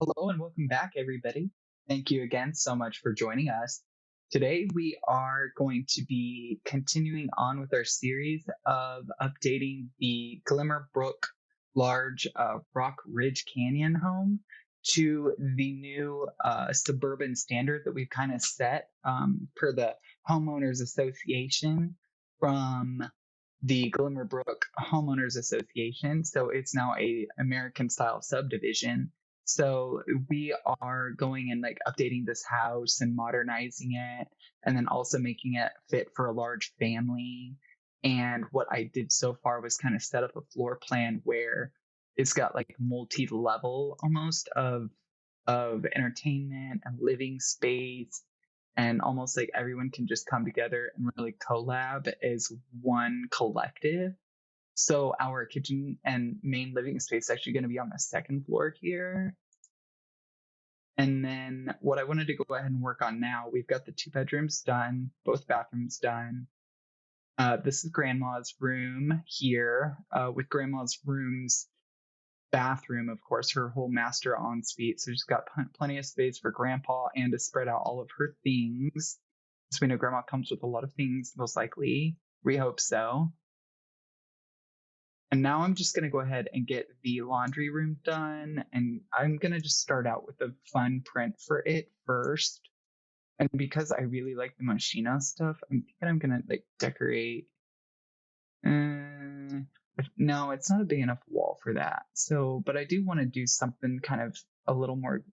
Hello and welcome back, everybody. Thank you again so much for joining us. Today, we are going to be continuing on with our series of updating the Glimmerbrook large Rock Ridge Canyon home to the new suburban standard that we've kind of set per the Homeowners Association from the Glimmerbrook Homeowners Association. So it's now a American style subdivision. So we are going and like updating this house and modernizing it, and then also making it fit for a large family. And what I did so far was kind of set up a floor plan where it's got like multi-level almost of entertainment and living space, and almost like everyone can just come together and really collab as one collective. So our kitchen and main living space is actually going to be on the second floor here. And then what I wanted to go ahead and work on now, we've got the 2 bedrooms done, both bathrooms done. This is grandma's room here, with grandma's room's bathroom, of course, her whole master ensuite. So she's got plenty of space for grandpa and to spread out all of her things. So we know grandma comes with a lot of things, most likely. We hope so. And now I'm just going to go ahead and get the laundry room done. And I'm going to just start out with a fun print for it first. And because I really like the Moschino stuff, I'm thinking I'm going to like decorate. No, it's not a big enough wall for that. So, but I do want to do something kind of a little more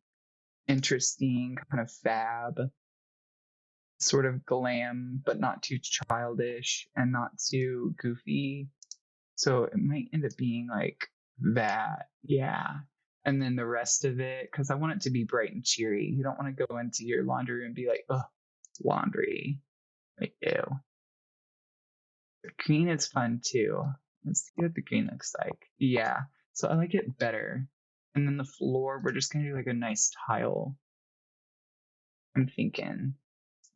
interesting, kind of fab, sort of glam, but not too childish and not too goofy. So it might end up being like that. Yeah. And then the rest of it, because I want it to be bright and cheery. You don't want to go into your laundry room and be like, oh, laundry. Like, ew. The green is fun too. Let's see what the green looks like. Yeah. So I like it better. And then the floor, we're just going to do like a nice tile. I'm thinking.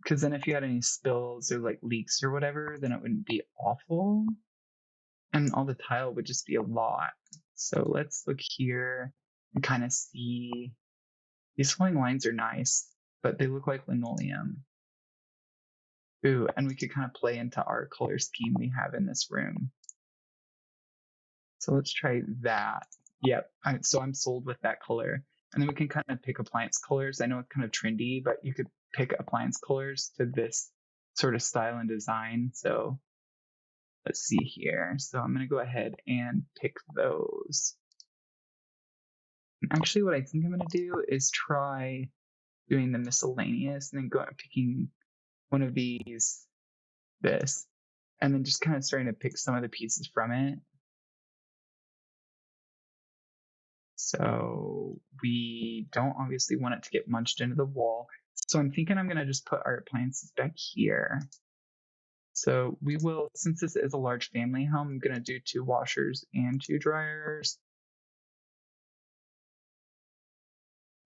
Because then if you had any spills or like leaks or whatever, then it wouldn't be awful. And all the tile would just be a lot. So let's look here and kind of see. These flowing lines are nice, but they look like linoleum. Ooh, and we could kind of play into our color scheme we have in this room. So let's try that. Yep. So I'm sold with that color. And then we can kind of pick appliance colors. I know it's kind of trendy, but you could pick appliance colors to this sort of style and design. So let's see here. So I'm going to go ahead and pick those. And actually, what I think I'm going to do is try doing the miscellaneous and then go and picking one of these, this, and then just kind of starting to pick some of the pieces from it. So we don't obviously want it to get munched into the wall. So I'm thinking I'm going to just put our appliances back here. So we will, since this is a large family home, I'm going to do 2 washers and 2 dryers.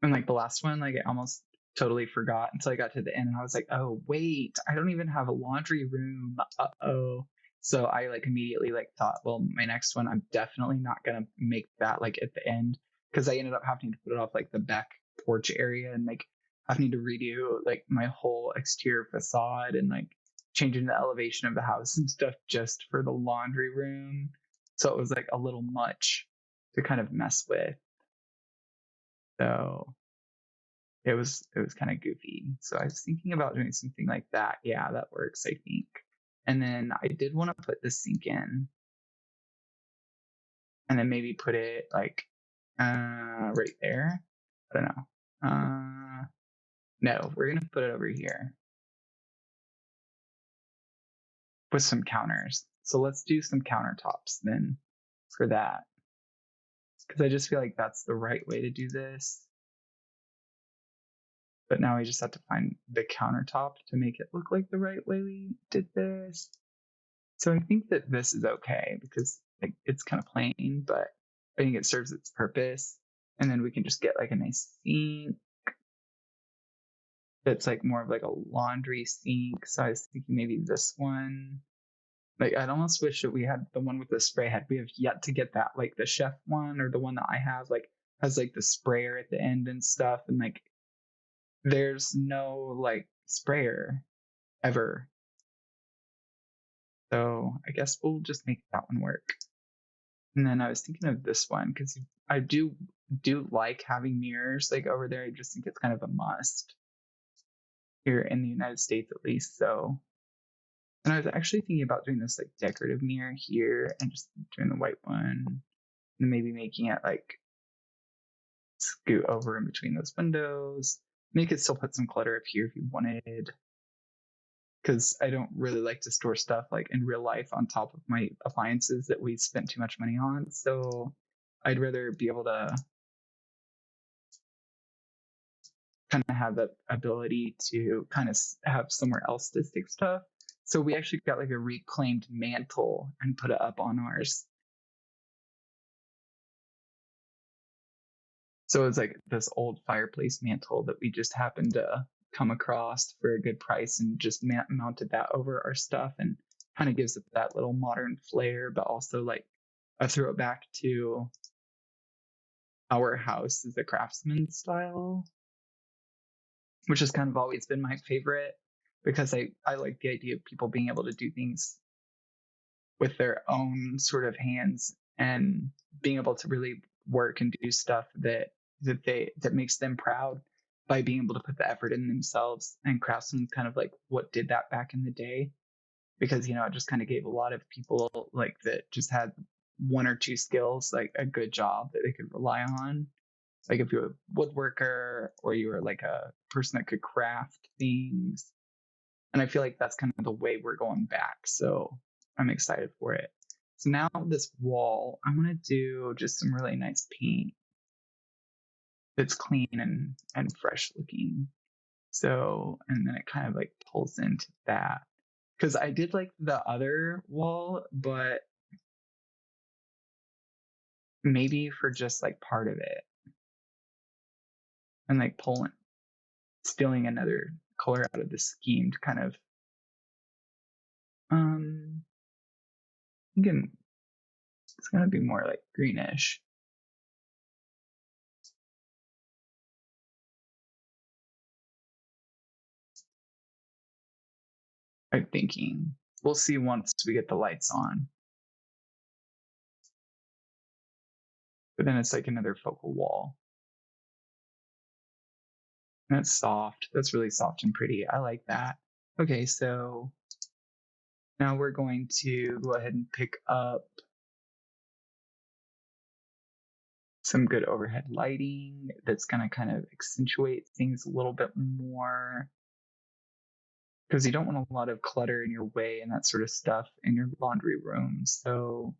And like the last one, like I almost totally forgot until I got to the end and I was like, oh, wait, I don't even have a laundry room. Uh-oh. So I like immediately like thought, well, my next one, I'm definitely not going to make that like at the end, because I ended up having to put it off like the back porch area and like having to redo like my whole exterior facade and like changing the elevation of the house and stuff just for the laundry room. So it was like a little much to kind of mess with. So it was kind of goofy. So I was thinking about doing something like that. Yeah, that works, I think. And then I did want to put the sink in, and then maybe put it like right there. I don't know. No, we're gonna put it over here with some counters. So let's do some countertops then for that, because I just feel like that's the right way to do this. But now we just have to find the countertop to make it look like the right way we did this. So I think that this is okay because like it's kind of plain, but I think it serves its purpose. And then we can just get like a nice sink that's like more of like a laundry sink. So I was thinking maybe this one. Like I'd almost wish that we had the one with the spray head. We have yet to get that, like the chef one or the one that I have. Like has like the sprayer at the end and stuff, and like there's no like sprayer ever. So I guess we'll just make that one work. And then I was thinking of this one because I do like having mirrors like over there. I just think it's kind of a must here in the United States at least. So, and I was actually thinking about doing this like decorative mirror here and just doing the white one and maybe making it like scoot over in between those windows. And you could still put some clutter up here if you wanted, because I don't really like to store stuff like in real life on top of my appliances that we spent too much money on. So I'd rather be able to kind of have the ability to kind of have somewhere else to stick stuff. So we actually got like a reclaimed mantle and put it up on ours. So it's like this old fireplace mantle that we just happened to come across for a good price and just mounted that over our stuff, and kind of gives it that little modern flair, but also like a throwback to our house as a craftsman style, which has kind of always been my favorite, because I like the idea of people being able to do things with their own sort of hands and being able to really work and do stuff that makes them proud by being able to put the effort in themselves. And craftsmen kind of like what did that back in the day, because it just kind of gave a lot of people like that just had one or two skills like a good job that they could rely on. Like if you're a woodworker or you were like a person that could craft things. And I feel like that's kind of the way we're going back. So I'm excited for it. So now this wall, I'm going to do just some really nice paint that's clean and fresh looking. So, and then it kind of like pulls into that. Because I did like the other wall, but maybe for just like part of it. And like stealing another color out of the scheme to kind of again, it's gonna be more like greenish. I'm thinking. We'll see once we get the lights on. But then it's like another focal wall. And it's soft. That's really soft and pretty. I like that. Okay, so now we're going to go ahead and pick up some good overhead lighting that's going to kind of accentuate things a little bit more, because you don't want a lot of clutter in your way and that sort of stuff in your laundry room. So,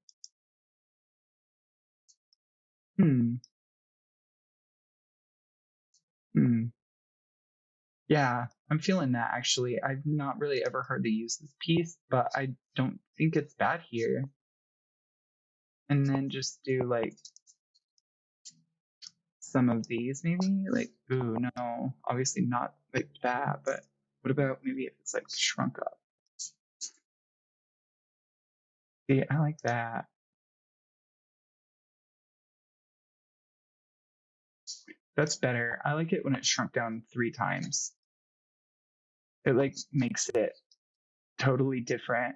yeah, I'm feeling that actually. I've not really ever heard the use this piece, but I don't think it's bad here. And then just do like some of these maybe, like, ooh, no, obviously not like that, but what about maybe if it's like shrunk up? See, I like that. That's better. I like it when it's shrunk down 3 times. It like makes it totally different.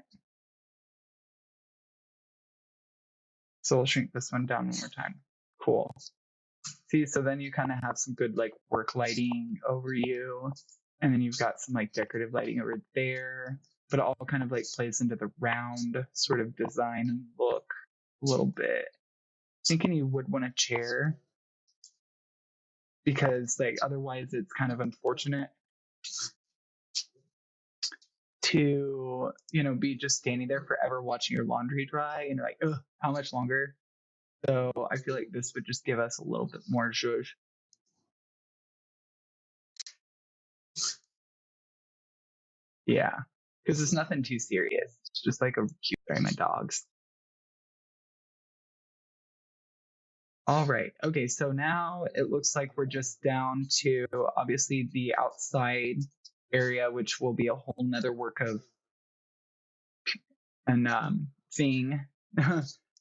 So I'll shrink this one down one more time. Cool. See, so then you kind of have some good like work lighting over you, and then you've got some like decorative lighting over there, but it all kind of like plays into the round sort of design and look a little bit. Thinking you would want a chair, because like otherwise it's kind of unfortunate to be just standing there forever watching your laundry dry and you're like, oh, how much longer? So I feel like this would just give us a little bit more zhuzh. Yeah, because it's nothing too serious. It's just like a cute by my dogs. All right. Okay. So now it looks like we're just down to obviously the outside area, which will be a whole nother work of and thing.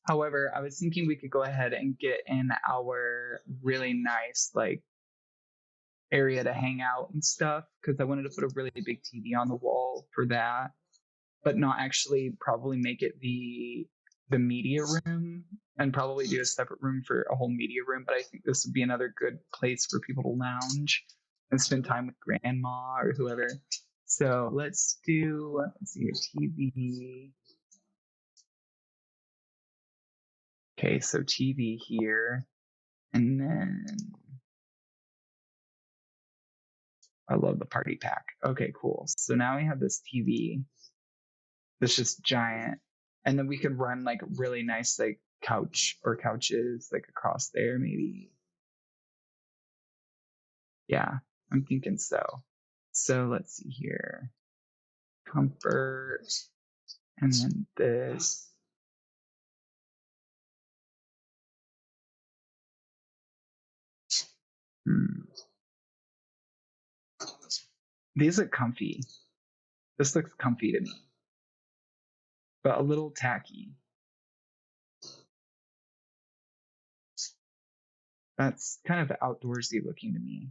However, I was thinking we could go ahead and get in our really nice like area to hang out and stuff, because I wanted to put a really big TV on the wall for that, but not actually probably make it the media room, and probably do a separate room for a whole media room. But I think this would be another good place for people to lounge and spend time with grandma or whoever. So let's see your TV. Okay, so TV here. And then I love the party pack. Okay, cool. So now we have this TV that's just giant. And then we could run like really nice like couches like across there maybe. Yeah, I'm thinking so. So let's see here. Comfort. And then this. These look comfy. This looks comfy to me, but a little tacky. That's kind of outdoorsy looking to me.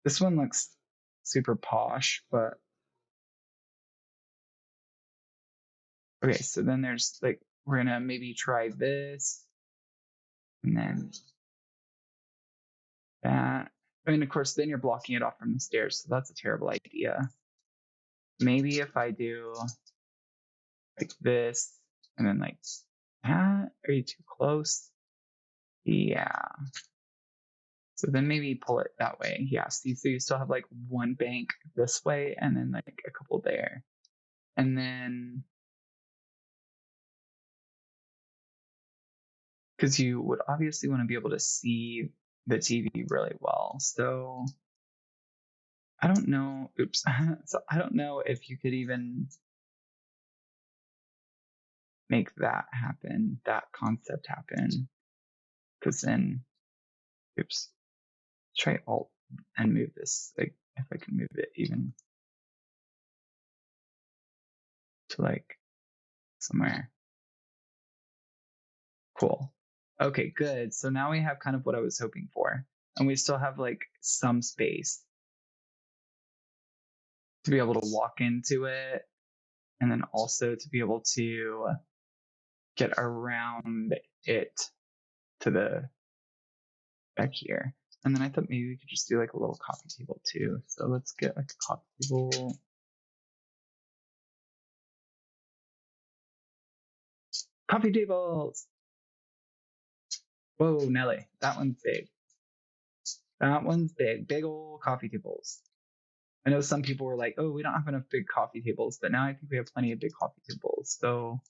This one looks super posh, but okay, so then there's like, we're gonna maybe try this and then that. I mean, of course, then you're blocking it off from the stairs, so that's a terrible idea. Maybe if I do like this and then like that, are you too close? Yeah. So then maybe pull it that way. Yeah, see, so you still have like one bank this way and then like a couple there. And then, because you would obviously want to be able to see the TV really well. So I don't know. Oops. So I don't know if you could even make that happen, that concept happen. Because then, oops, try Alt and move this. Like, if I can move it even to like somewhere. Cool. Okay, good. So now we have kind of what I was hoping for. And we still have like some space to be able to walk into it, and then also to be able to get around it to the back here. And then I thought maybe we could just do like a little coffee table too. So let's get like a coffee table. Coffee tables! Whoa, Nelly, that one's big. That one's big. Big old coffee tables. I know some people were like, oh, we don't have enough big coffee tables, but now I think we have plenty of big coffee tables. So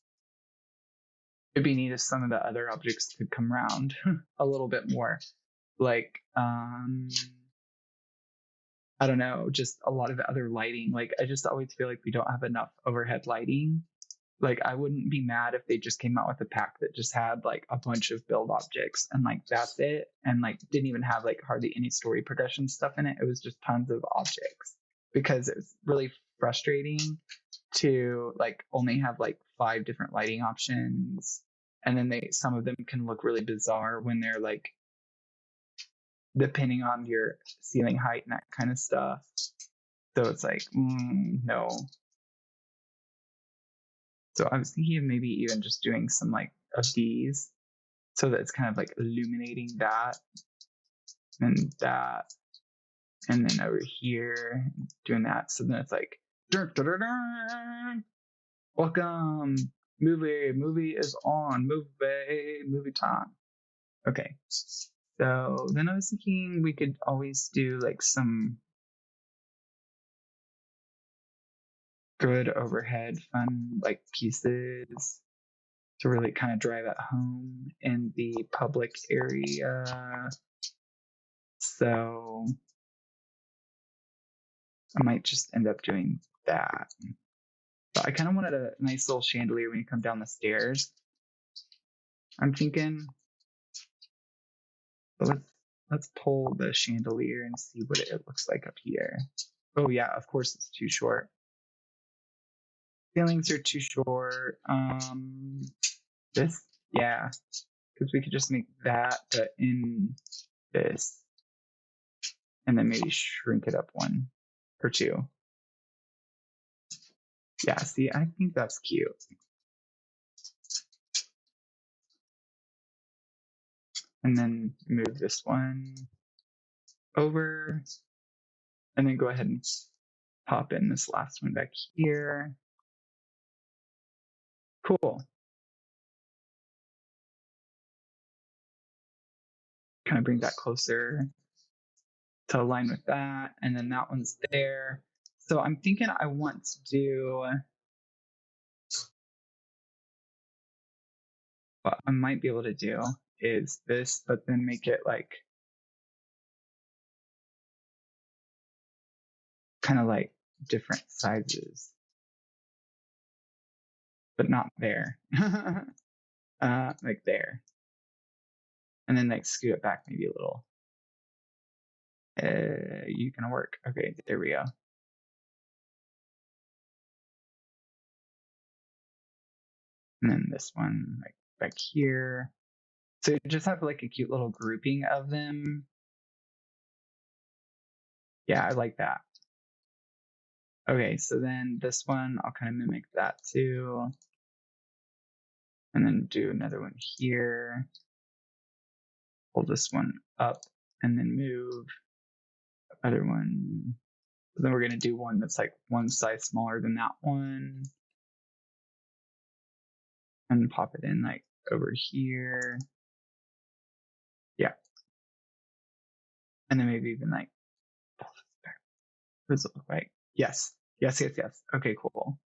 it'd be neat if some of the other objects could come around a little bit more. Like, I don't know, just a lot of other lighting. Like, I just always feel like we don't have enough overhead lighting. Like, I wouldn't be mad if they just came out with a pack that just had like a bunch of build objects and like that's it. And like didn't even have like hardly any story progression stuff in it. It was just tons of objects, because it was really frustrating to like only have like 5 different lighting options. And then some of them can look really bizarre when they're like, depending on your ceiling height and that kind of stuff. So it's like, no. So I was thinking of maybe even just doing some like of these, so that it's kind of like illuminating that and that, and then over here doing that. So then it's like, dun, dun, dun, dun. Welcome, movie is on, movie time. Okay, so then I was thinking we could always do like some good overhead fun like pieces to really kind of drive it home in the public area. So I might just end up doing that. But I kind of wanted a nice little chandelier when you come down the stairs. I'm thinking, but let's pull the chandelier and see what it looks like up here. Oh yeah, of course it's too short. Ceilings are too short. This, yeah, because we could just make that in this, and then maybe shrink it up 1 or 2. Yeah, see, I think that's cute. And then move this one over, and then go ahead and pop in this last one back here. Cool. Kind of bring that closer to align with that, and then that one's there. So I'm thinking I want to do, what I might be able to do is this, but then make it like kind of like different sizes, but not there. Like there, and then like scoot it back maybe a little. You gonna work? Okay, there we go. And then this one like back here. So you just have like a cute little grouping of them. Yeah, I like that. Okay, so then this one, I'll kind of mimic that too. And then do another one here. Pull this one up and then move the other one. Then we're gonna do one that's like one size smaller than that one. And pop it in like over here. Yeah. And then maybe even like, what does it look like? Yes. Yes, yes, yes. Okay, cool.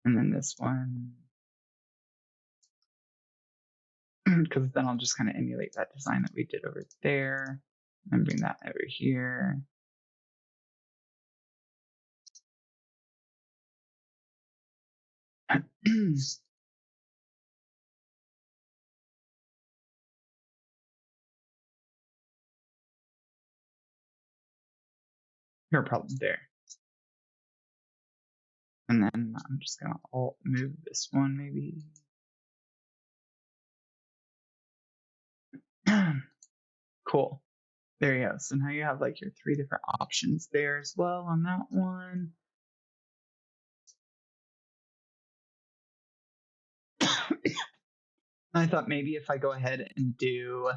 And then this one. Because then I'll just kind of emulate that design that we did over there and bring that over here. No problem there. And then I'm just gonna alt move this one maybe. Cool. There you go. So now you have like your 3 different options there as well on that one. I thought maybe if I go ahead and do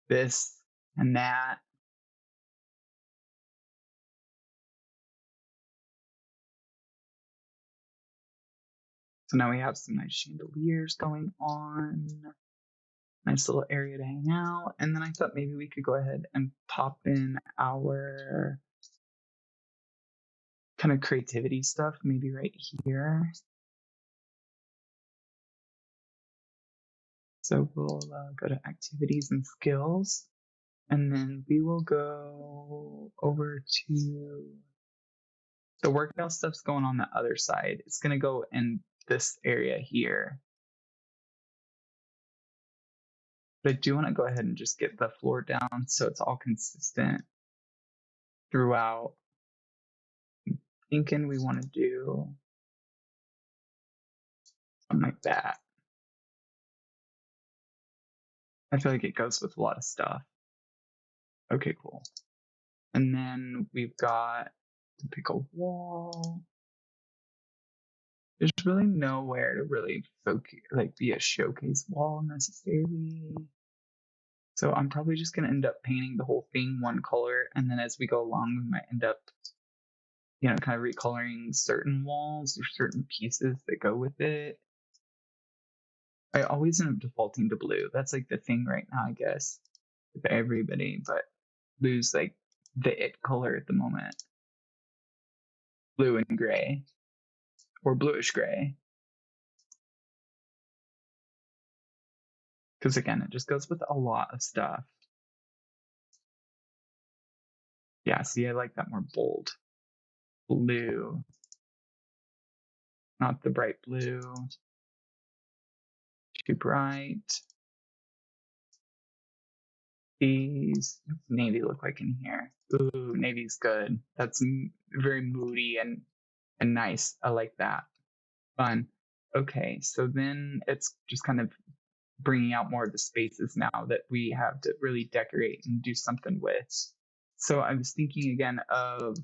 this and that. So now we have some nice chandeliers going on. Nice little area to hang out. And then I thought maybe we could go ahead and pop in our kind of creativity stuff, maybe right here. So we'll go to activities and skills, and then we will go over to the workout stuff's going on the other side. It's going to go in this area here. But I do want to go ahead and just get the floor down so it's all consistent throughout. I'm thinking we want to do something like that. I feel like it goes with a lot of stuff. Okay, cool. And then we've got to pick a wall. There's really nowhere to really focus, like be a showcase wall necessarily. So I'm probably just gonna end up painting the whole thing one color, and then as we go along, we might end up, you know, kind of recoloring certain walls or certain pieces that go with it. I always end up defaulting to blue. That's like the thing right now, I guess, with everybody, but blue's like the it color at the moment. Blue and gray, or bluish gray. Because again, it just goes with a lot of stuff. Yeah, see, I like that more bold. Blue. Not the bright blue. Too bright. These navy look like in here. Ooh, navy's good. That's very moody and nice. I like that. Fun. Okay, so then it's just kind of bringing out more of the spaces now that we have to really decorate and do something with. So I was thinking again of,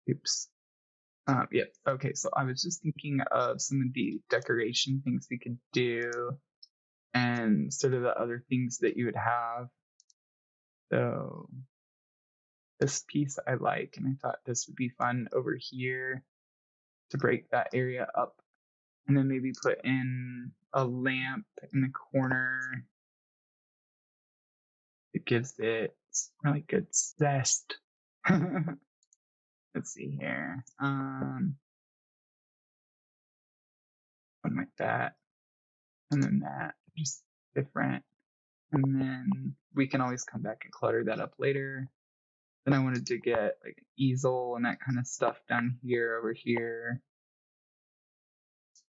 oops. Yep. Okay, so I was just thinking of some of the decoration things we could do and sort of the other things that you would have. So this piece I like, and I thought this would be fun over here to break that area up. And then maybe put in a lamp in the corner. It gives it really good zest. Let's see here. Something like that. And then that, just different. And then we can always come back and clutter that up later. Then I wanted to get like an easel and that kind of stuff down here, over here.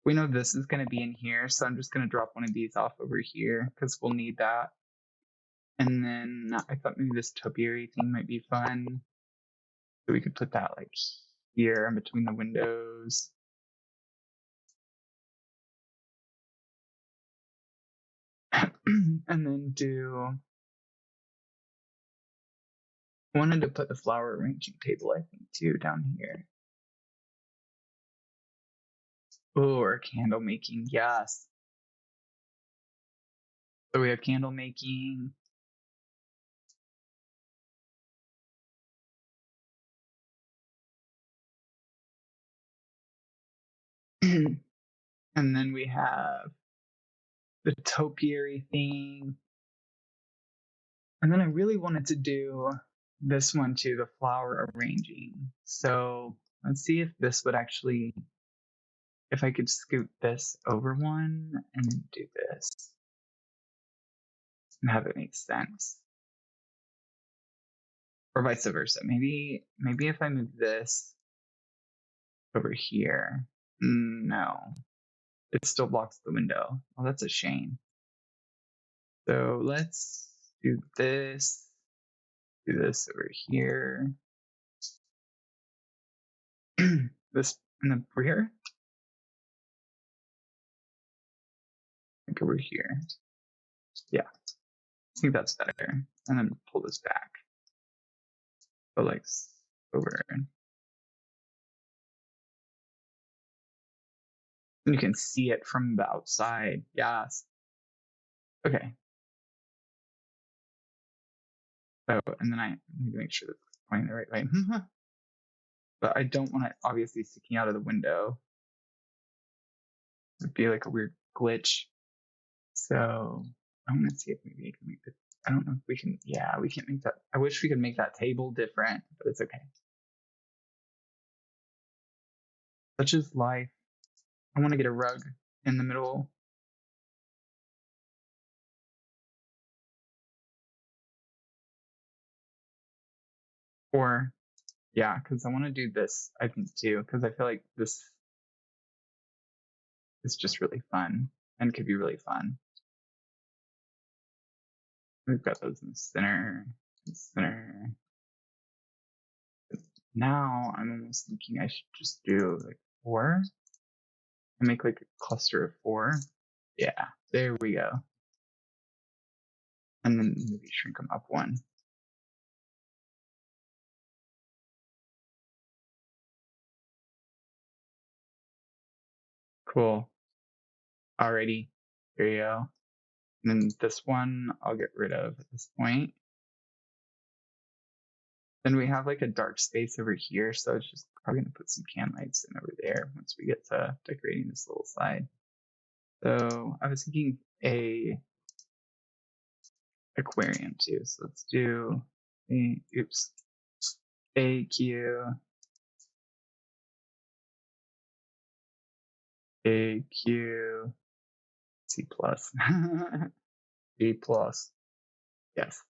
We know this is going to be in here, so I'm just going to drop one of these off over here because we'll need that. And then I thought maybe this topiary thing might be fun. So we could put that like here in between the windows. And then I wanted to put the flower arranging table, I think, too, down here. Oh, or candle making, yes. So we have candle making. And then we have the topiary thing. And then I really wanted to do this one too, the flower arranging. So let's see if this would actually, if I could scoot this over one and then do this and have it make sense. Or vice versa. Maybe if I move this over here. No. It still blocks the window. Well, that's a shame. So let's do this. Do this over here. This in the rear. Like over here. Yeah. I think that's better. And then pull this back. So like over. And you can see it from the outside. Yes. Okay. So, and then I need to make sure that it's pointing the right way. But I don't want it obviously sticking out of the window. It'd be like a weird glitch. So I'm gonna see if maybe I can make it. I don't know if we can. Yeah, we can't make that. I wish we could make that table different, but it's okay. Such is life. I want to get a rug in the middle. Or, yeah, because I want to do this, I think, too, because I feel like this is just really fun and could be really fun. We've got those in the center. Now I'm almost thinking I should just do like 4 and make like a cluster of 4. Yeah, there we go. And then maybe shrink them up 1. Cool. Alrighty, here you go. And then this one I'll get rid of at this point. Then we have like a dark space over here, so it's just probably gonna put some can lights in over there once we get to decorating this little side. So I was thinking a aquarium too. So let's do a AQ C plus B plus. Yes.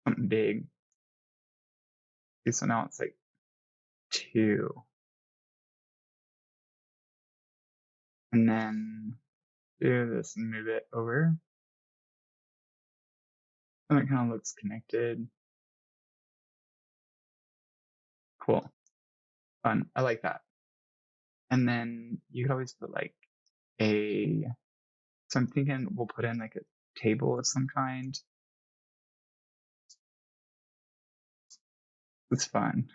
Something big. Okay, so now it's like 2. And then do this and move it over. And it kind of looks connected. Cool. Fun. I like that. And then you could always put like a, so I'm thinking we'll put in like a table of some kind. It's fun.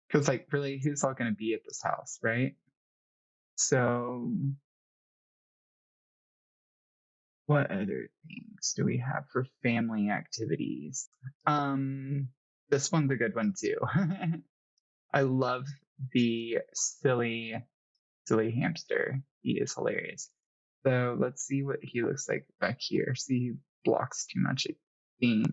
Because like really, who's all going to be at this house, right? So what other things do we have for family activities? This one's a good one too. I love the silly hamster. He is hilarious. So let's see what he looks like back here. See, he blocks too much, I think.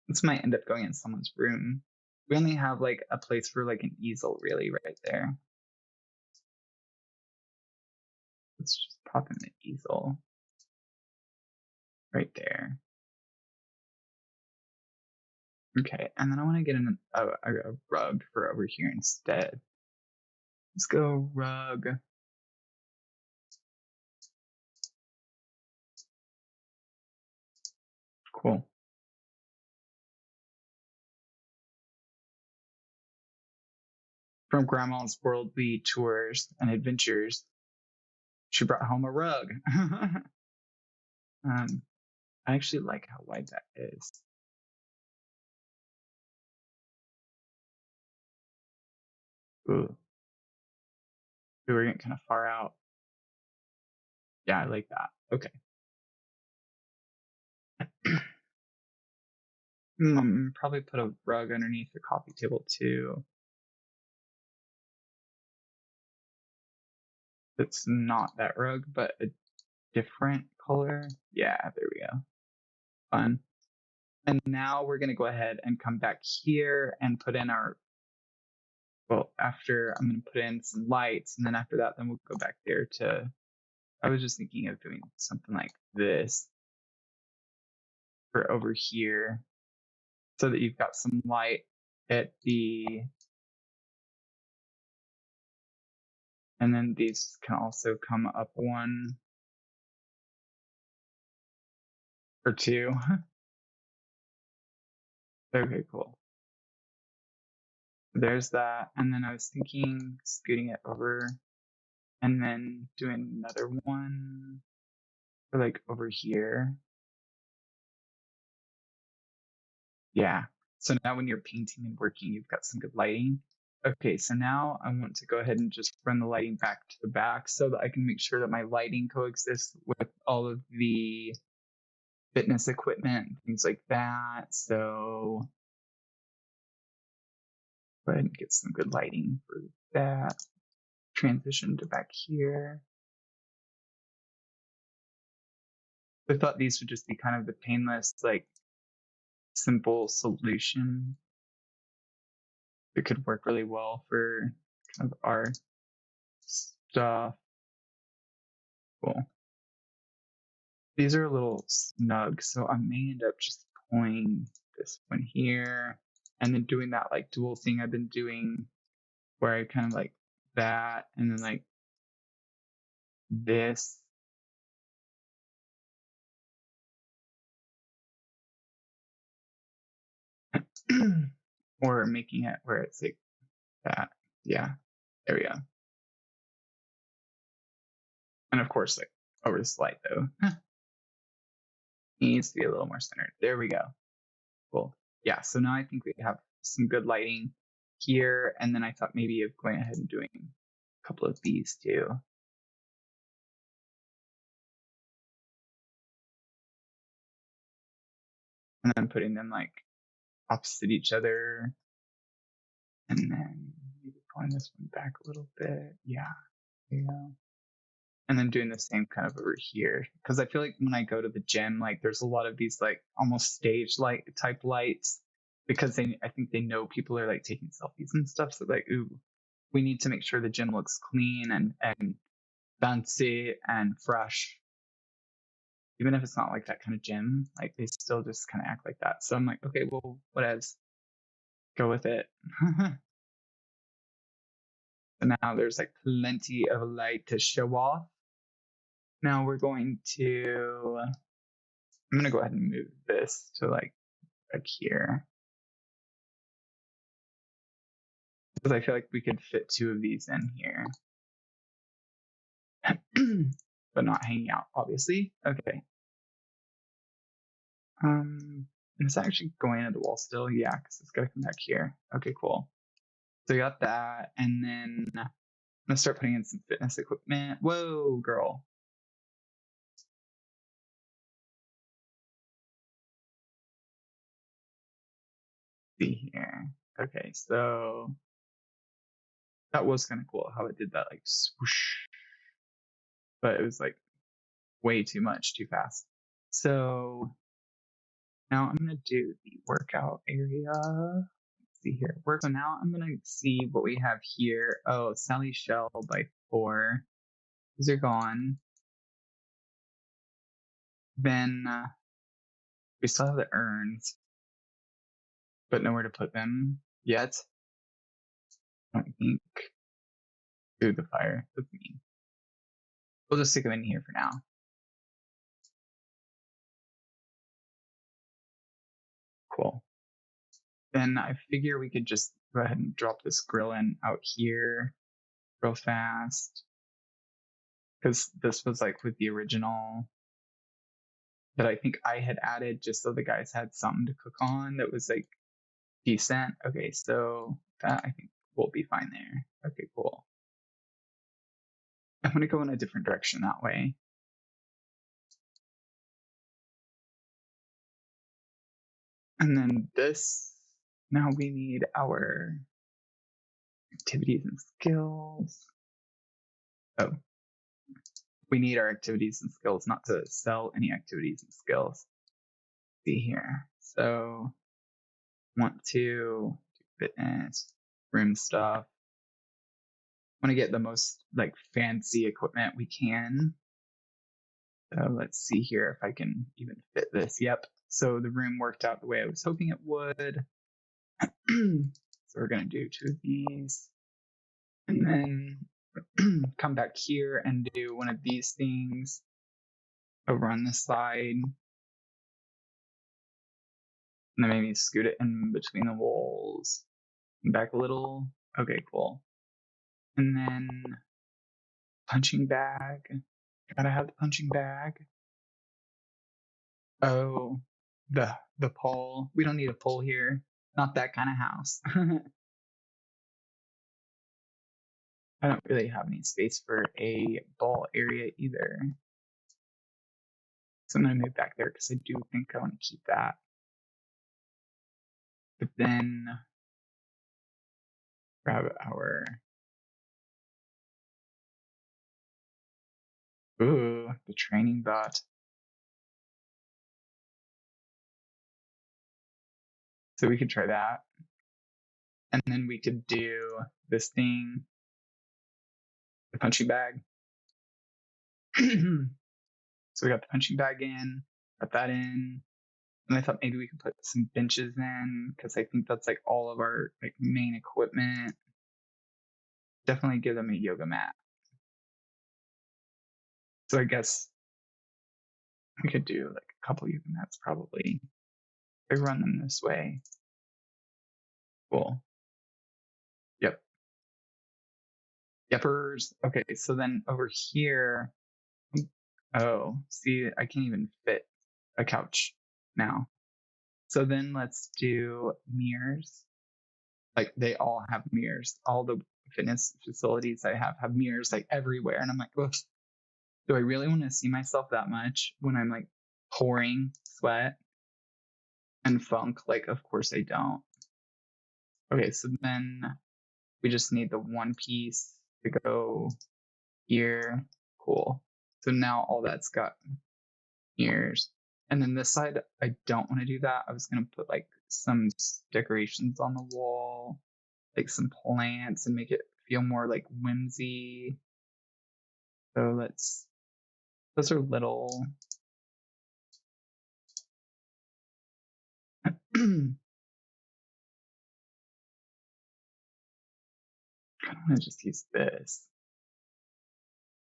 This might end up going in someone's room. We only have like a place for like an easel really right there. Let's just pop in the easel right there. Okay, and then I want to get in a rug for over here instead. Let's go rug. Cool. From Grandma's Worldly Tours and Adventures, she brought home a rug. I actually like how wide that is. Ooh. We're getting kind of far out. Yeah, I like that. Okay. Probably put a rug underneath the coffee table too. It's not that rug, but a different color. Yeah, there we go. Fun. And now we're going to go ahead and come back here and put in our, well, after I'm going to put in some lights, and then after that, then we'll go back there to, I was just thinking of doing something like this for over here so that you've got some light at the, and then these can also come up one or two. Okay, cool. There's that. And then I was thinking scooting it over and then doing another one for like over here. Yeah. So now when you're painting and working, you've got some good lighting. Okay, so now I want to go ahead and just run the lighting back to the back so that I can make sure that my lighting coexists with all of the fitness equipment and things like that. So go ahead and get some good lighting for that. Transition to back here. I thought these would just be kind of the painless, like simple solution that could work really well for kind of our stuff. Cool. These are a little snug, so I may end up just pulling this one here and then doing that like dual thing I've been doing where I kind of like that and then like this. Or making it where it's like that. Yeah, there we go. And of course, like over the slide though. Needs to be a little more centered. There we go. Cool. Yeah, so now I think we have some good lighting here. And then I thought maybe of going ahead and doing a couple of these too. And then putting them like opposite each other. And then maybe pulling this one back a little bit. Yeah. There you go. And then doing the same kind of over here. Because I feel like when I go to the gym, like there's a lot of these like almost stage light type lights because I think they know people are like taking selfies and stuff. So like, ooh, we need to make sure the gym looks clean and fancy and fresh. Even if it's not like that kind of gym, like they still just kind of act like that. So I'm like, okay, well, whatevs. Go with it. So now there's like plenty of light to show off. Now we're going to I'm going to go ahead and move this to like here. Because I feel like we could fit 2 of these in here. But not hanging out, obviously. Okay. Is that actually going into the wall still? Yeah, because it's got to come back here. Okay, cool. So we got that. And then I'm going to start putting in some fitness equipment. Whoa, girl. See here. Okay, so that was kind of cool how it did that like swoosh. But it was like way too much, too fast. So now I'm going to do the workout area. Let's see here. So now I'm going to see what we have here. Oh, Sally Shell by 4. These are gone. Then we still have the urns, but nowhere to put them yet. I don't think. Through the fire. That's mean. We'll just stick them in here for now. Cool. Then I figure we could just go ahead and drop this grill in out here real fast. Because this was like with the original that I think I had added just so the guys had something to cook on that was like decent. Okay, so that I think we'll be fine there. Okay, cool. I'm going to go in a different direction that way. And then this, now we need our activities and skills. Oh, we need our activities and skills, not to sell any activities and skills. Let's see here. So want to do fitness, room stuff. Want to get the most like fancy equipment we can. So let's see here if I can even fit this. Yep. So the room worked out the way I was hoping it would. So we're going to do 2 of these. And then come back here and do one of these things over on this side. And then maybe scoot it in between the walls. And back a little. Okay, cool. And then punching bag. Gotta have the punching bag. Oh, the pole. We don't need a pole here. Not that kind of house. I don't really have any space for a ball area either. So I'm going to move back there because I do think I want to keep that. But then grab our... Ooh, the training bot. So we could try that. And then we could do this thing, the punching bag. So we got the punching bag in, got that in. And I thought maybe we could put some benches in because I think that's like all of our like main equipment. Definitely give them a yoga mat. So I guess we could do like a couple yoga mats probably. I run them this way. Cool. Yep. Yepers. Okay, so then over here, oh, see, I can't even fit a couch now. So then let's do mirrors. Like they all have mirrors. All the fitness facilities I have mirrors like everywhere. And I'm like, oops, do I really want to see myself that much when I'm like pouring sweat and funk? Like, of course I don't. Okay, so then we just need the one piece to go here. Cool. So now all that's got mirrors. And then this side, I don't want to do that. I was going to put like some decorations on the wall, like some plants and make it feel more like whimsy. So those are little. I want to just use this.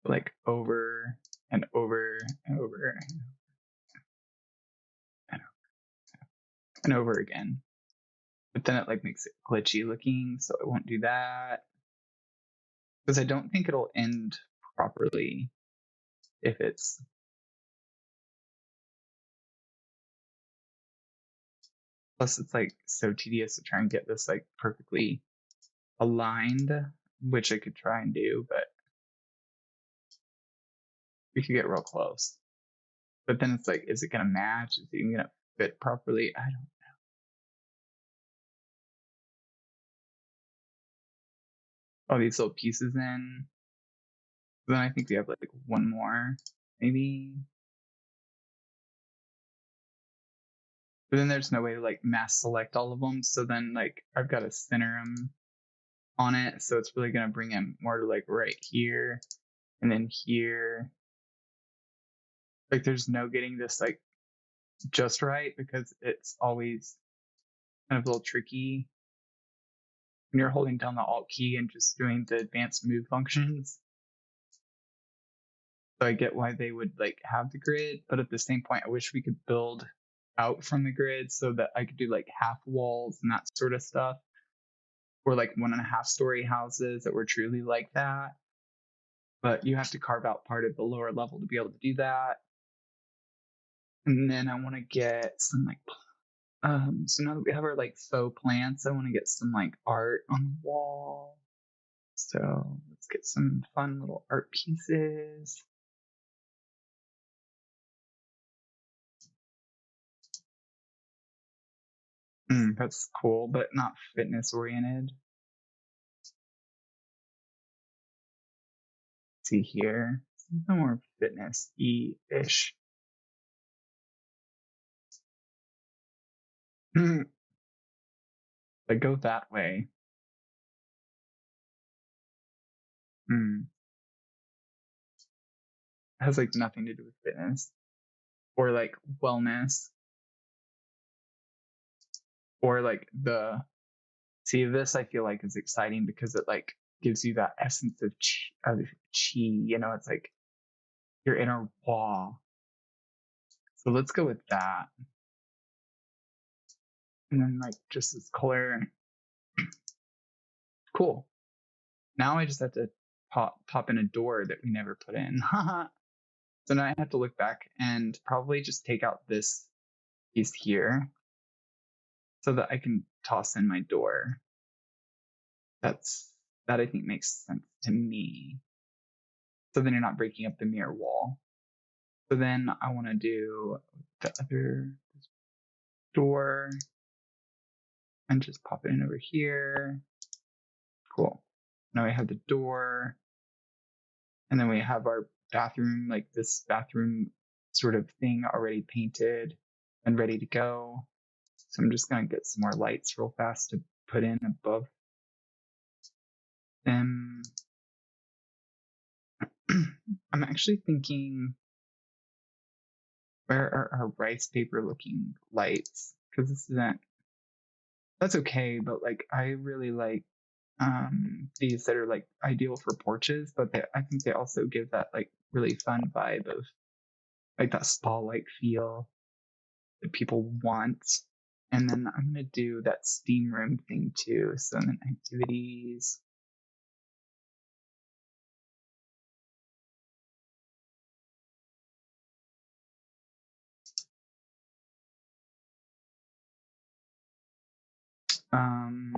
Like over and over and over. and over again. But then it like makes it glitchy looking, so I won't do that. Because I don't think it'll end properly if it's... Plus it's like so tedious to try and get this like perfectly aligned, which I could try and do, but we could get real close. But then it's like, is it gonna match? Is it even gonna fit properly? I don't know. Oh, these little pieces in. Then I think we have like one more, maybe. But then there's no way to like mass select all of them. So then like I've got to center them on it. So it's really gonna bring him more to like right here and then here. Like there's no getting this like just right because it's always kind of a little tricky when you're holding down the Alt key and just doing the advanced move functions. So I get why they would like have the grid, but at the same point, I wish we could build out from the grid so that I could do like half walls and that sort of stuff, or like 1.5 story houses that were truly like that. But you have to carve out part of the lower level to be able to do that. And then I want to get some like, so now that we have our like faux plants, I want to get some like art on the wall. So let's get some fun little art pieces. That's cool, but not fitness oriented. See here, something more fitness-y-ish. But go that way. It has like nothing to do with fitness or like wellness or like the... See, this I feel like is exciting because it like gives you that essence of chi, you know, it's like your inner wall. So let's go with that. And then like just this color. Cool. Now I just have to pop in a door that we never put in. So now I have to look back and probably just take out this piece here so that I can toss in my door. That I think makes sense to me. So then you're not breaking up the mirror wall. So then I want to do the other door and just pop it in over here. Cool. Now we have the door, and then we have our bathroom, like this bathroom sort of thing already painted and ready to go. So I'm just going to get some more lights real fast to put in above them. I'm actually thinking, where are our rice paper looking lights? Because this isn't... That's okay, but like I really like these that are like ideal for porches, but I think they also give that like really fun vibe of like that spa-like feel that people want. And then I'm gonna do that steam room thing too. So then activities. Um,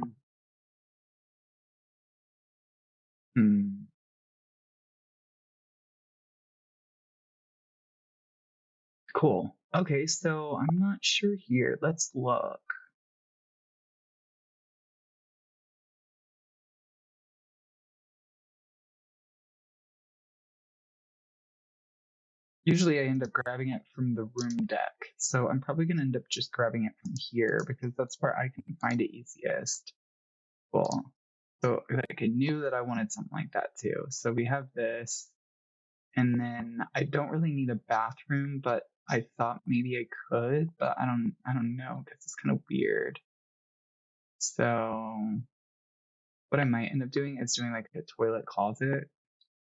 hmm. Cool. Okay, so I'm not sure here. Let's look. Usually I end up grabbing it from the room deck. So I'm probably going to end up just grabbing it from here because that's where I can find it easiest. Cool. So like I knew that I wanted something like that too. So we have this, and then I don't really need a bathroom, but I thought maybe I could, but I don't know because it's kind of weird. So what I might end up doing is doing like a toilet closet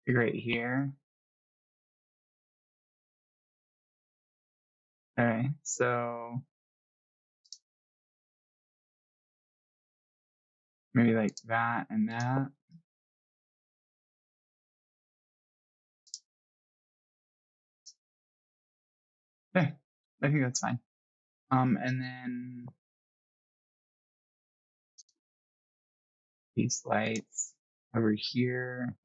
right here. All right, so Maybe like that and that. Yeah, I think that's fine. And then these lights over here,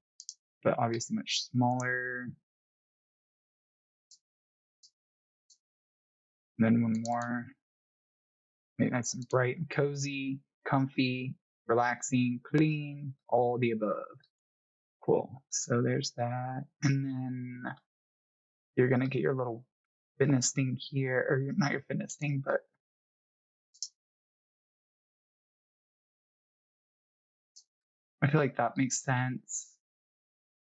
but obviously much smaller. And then one more. Make nice and bright and cozy, comfy, relaxing, clean, all the above. Cool. So there's that. And then you're going to get your little fitness thing here, or not your fitness thing, but I feel like that makes sense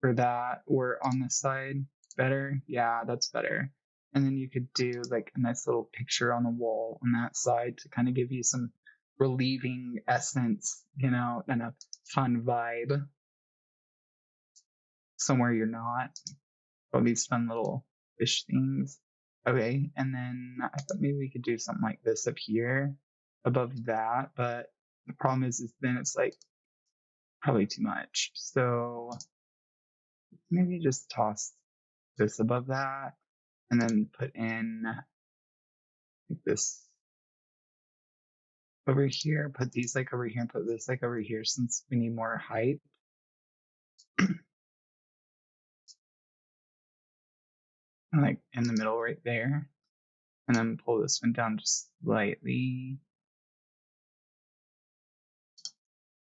for that. Or on this side, better. Yeah, that's better. And then you could do like a nice little picture on the wall on that side to kind of give you some relieving essence, and a fun vibe somewhere you're not. All these fun little fish things. Okay, and then I thought maybe we could do something like this up here above that, but the problem is then it's like probably too much. So maybe just toss this above that and then put in like this over here, put these like over here, and put this like over here since we need more height. And like in the middle right there. And then pull this one down just slightly.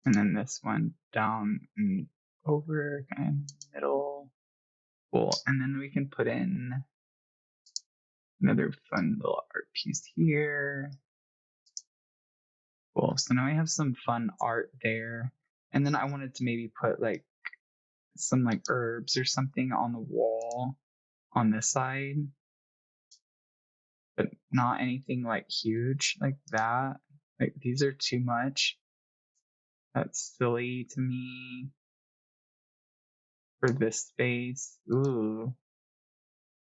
And then this one down and over, kind of in the middle. Cool. And then we can put in another fun little art piece here. Cool. So now we have some fun art there. And then I wanted to maybe put like some like herbs or something on the wall on this side, but not anything like huge like that. Like these are too much. That's silly to me for this space. Ooh.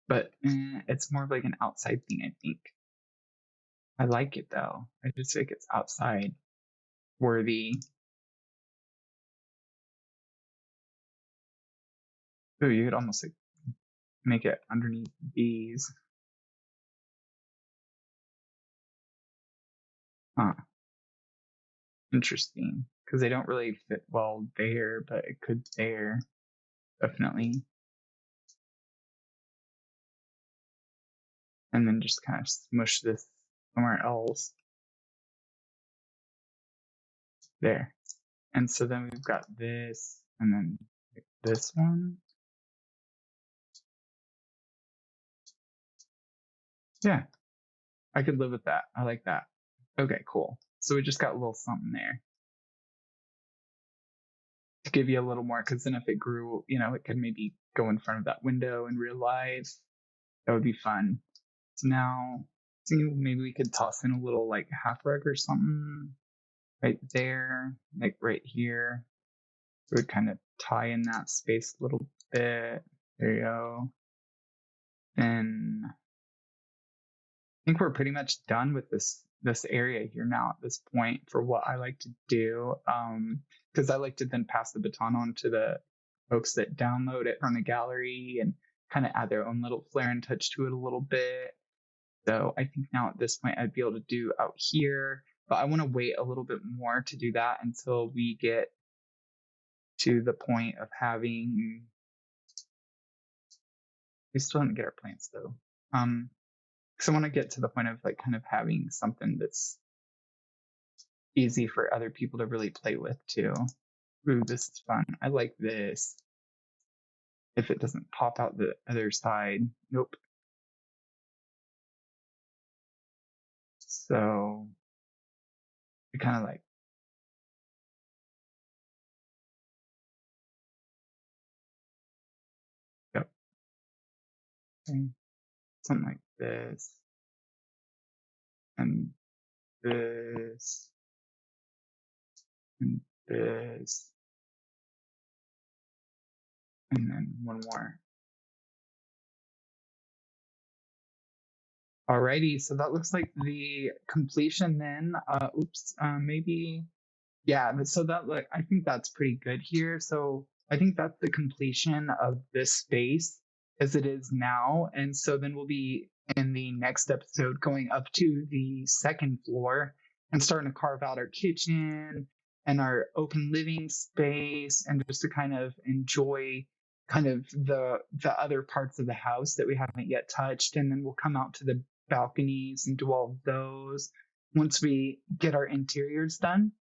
But it's more of like an outside thing, I think. I like it though. I just think it's outside worthy. Ooh, you could almost like make it underneath these. Huh. Interesting. Because they don't really fit well there, but it could there. Definitely. And then just kind of smush this somewhere else. There. And so then we've got this, and then this one. Yeah, I could live with that. I like that. Okay, cool. So we just got a little something there to give you a little more, because then if it grew, it could maybe go in front of that window in real life. That would be fun. So now, maybe we could toss in a little like half rug or something right there, like right here. So it would kind of tie in that space a little bit. There you go. Then I think we're pretty much done with this area here now at this point for what I like to do. Because I like to then pass the baton on to the folks that download it from the gallery and kind of add their own little flair and touch to it a little bit. So I think now at this point I'd be able to do out here, but I want to wait a little bit more to do that until we get to the point of having. We still didn't get our plants though. Because I want to get to the point of like kind of having something that's easy for other people to really play with too. Ooh, this is fun. I like this. If it doesn't pop out the other side. Nope. So we kind of like. Yep. Okay. Something like this. And this. And this. And then one more. Alrighty, so that looks like the completion then. Maybe Yeah, so that like I think that's pretty good here. So I think that's the completion of this space as it is now. And so then we'll be in the next episode going up to the second floor and starting to carve out our kitchen and our open living space and just to kind of enjoy kind of the other parts of the house that we haven't yet touched. And then we'll come out to the balconies and do all of those once we get our interiors done.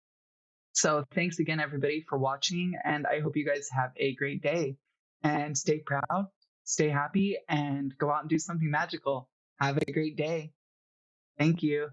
So thanks again, everybody, for watching. And I hope you guys have a great day and stay proud, stay happy, and go out and do something magical. Have a great day. Thank you.